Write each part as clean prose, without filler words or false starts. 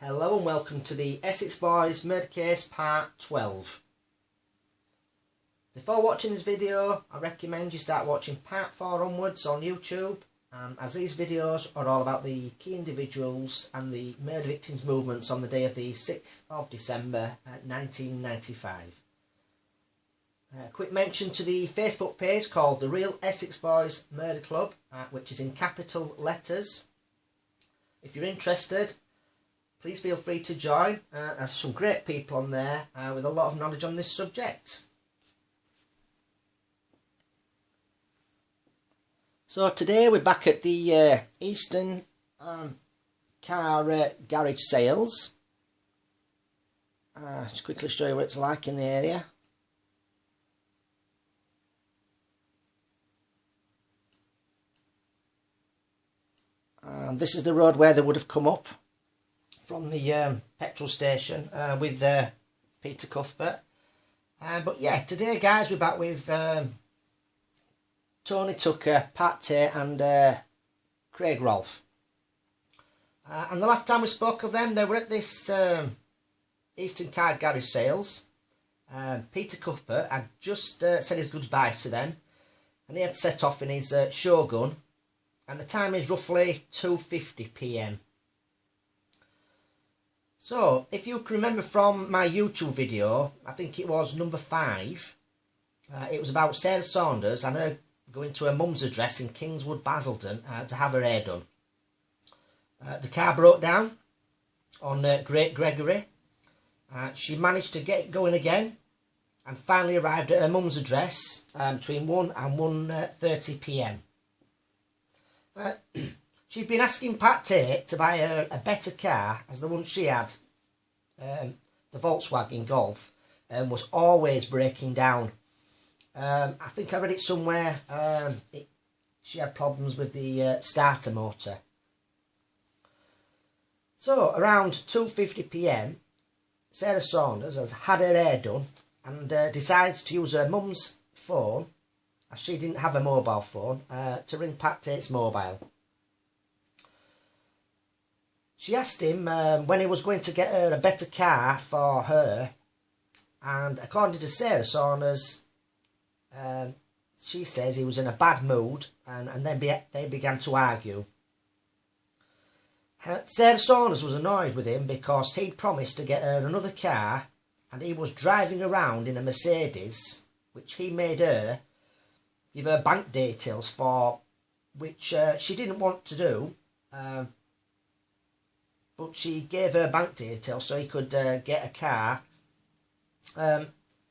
Hello and welcome to the Essex Boys Murder Case Part 12. Before watching this video, I recommend you start watching Part 4 onwards on YouTube, as these videos are all about the key individuals and the murder victims' movements on the day of the 6th of December 1995. A quick mention to the Facebook page called The Real Essex Boys Murder Club, which is in capital letters. If you're interested, please feel free to join. There's some great people on there with a lot of knowledge on this subject. So today we're back at the Eastern car garage sales. Just quickly show you what it's like in the area. This is the road where they would have come up from the petrol station with Peter Cuthbert. But yeah, today guys, we're back with Tony Tucker, Pat Tate and Craig Rolfe. And the last time we spoke of them, they were at this Eastern Car Garage sales. Peter Cuthbert had just said his goodbyes to them, and he had set off in his Shogun, and the time is roughly 2:50 PM. So, if you can remember from my YouTube video, I think it was number 5, it was about Sarah Saunders and her going to her mum's address in Kingswood, Basildon, to have her hair done. The car broke down on Great Gregory. She managed to get it going again and finally arrived at her mum's address between 1 and 1:30 PM. She'd been asking Pat Tate to buy her a better car, as the one she had, the Volkswagen Golf, was always breaking down. I think I read it somewhere, she had problems with the starter motor. So around 2:50 PM, Sarah Saunders has had her hair done and decides to use her mum's phone, as she didn't have a mobile phone, to ring Pat Tate's mobile. She asked him when he was going to get her a better car for her, and according to Sarah Saunders, she says he was in a bad mood, and then they began to argue. Sarah Saunders was annoyed with him because he'd promised to get her another car, and he was driving around in a Mercedes, which he made her give her bank details for, which she didn't want to do. But she gave her bank details so he could get a car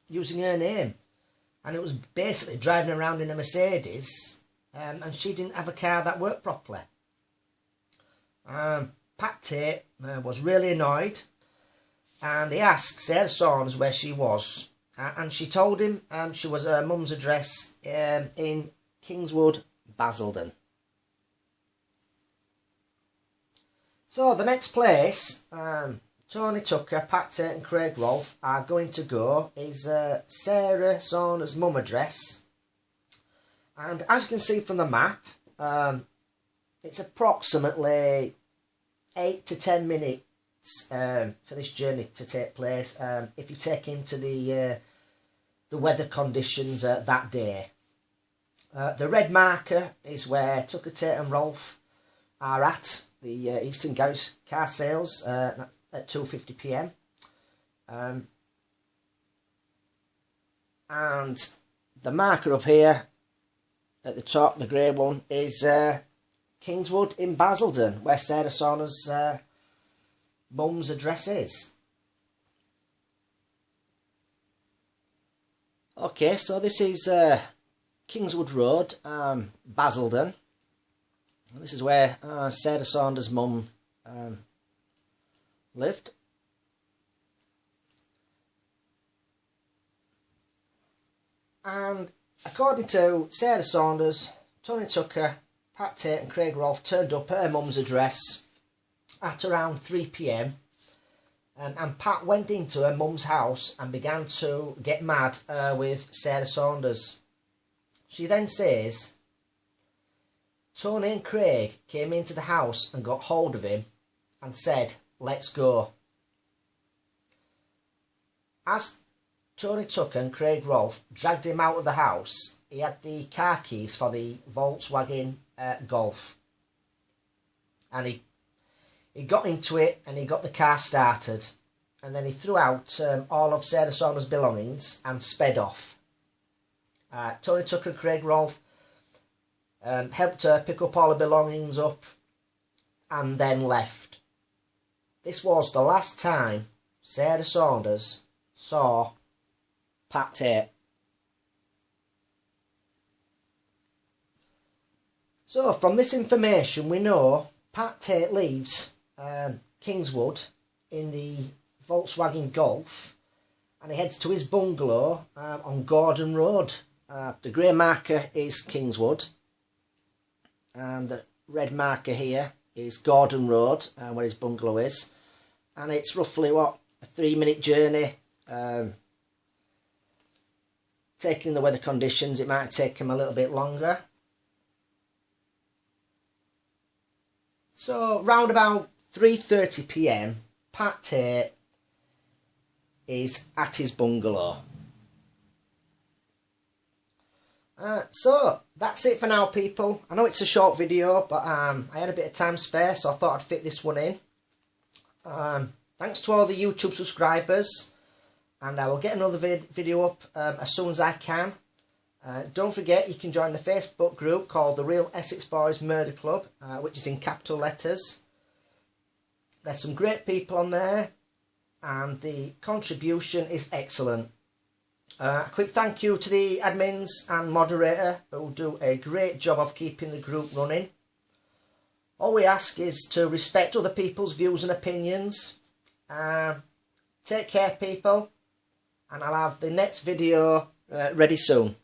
using her name. And it was basically driving around in a Mercedes, and she didn't have a car that worked properly. Pat Tate was really annoyed, and he asked Sarah Saunders where she was. And she told him she was at her mum's address in Kingswood, Basildon. So the next place Tony Tucker, Pat Tate and Craig Rolfe are going to go is Sarah Saunders' mum address. And as you can see from the map, it's approximately 8 to 10 minutes for this journey to take place if you take into the weather conditions that day. The red marker is where Tucker, Tate and Rolfe are at the Eastern Garage car sales at 2:50 PM. And the marker up here at the top, the grey one, is Kingswood in Basildon, where Sarah Saunders' mum's address is. Okay, so this is Kingswood Road, Basildon. This is where Sarah Saunders' mum lived. And according to Sarah Saunders, Tony Tucker, Pat Tate and Craig Rolfe turned up at her mum's address at around 3 PM. And Pat went into her mum's house and began to get mad with Sarah Saunders. She then says Tony and Craig came into the house and got hold of him and said let's go. As Tony Tucker and Craig Rolfe dragged him out of the house, he had the car keys for the Volkswagen Golf. And he got into it and he got the car started. And then he threw out all of Sarah Saunders' belongings and sped off. Tony Tucker and Craig Rolfe helped her pick up all the belongings up and then left. This was the last time Sarah Saunders saw Pat Tate. So from this information we know Pat Tate leaves Kingswood in the Volkswagen Golf and he heads to his bungalow on Gordon Road. The grey marker is Kingswood and the red marker here is Gordon Road where his bungalow is, and it's roughly a 3-minute journey. Taking the weather conditions, it might take him a little bit longer. So round about 3:30 PM, Pat Tate is at his bungalow. So that's it for now, people. I know it's a short video, but I had a bit of time spare, so I thought I'd fit this one in. Thanks to all the YouTube subscribers, and I will get another video up as soon as I can. Don't forget, you can join the Facebook group called The Real Essex Boys Murder Club, which is in capital letters. There's some great people on there, and the contribution is excellent. A quick thank you to the admins and moderator who do a great job of keeping the group running. All we ask is to respect other people's views and opinions. Take care, people, and I'll have the next video ready soon.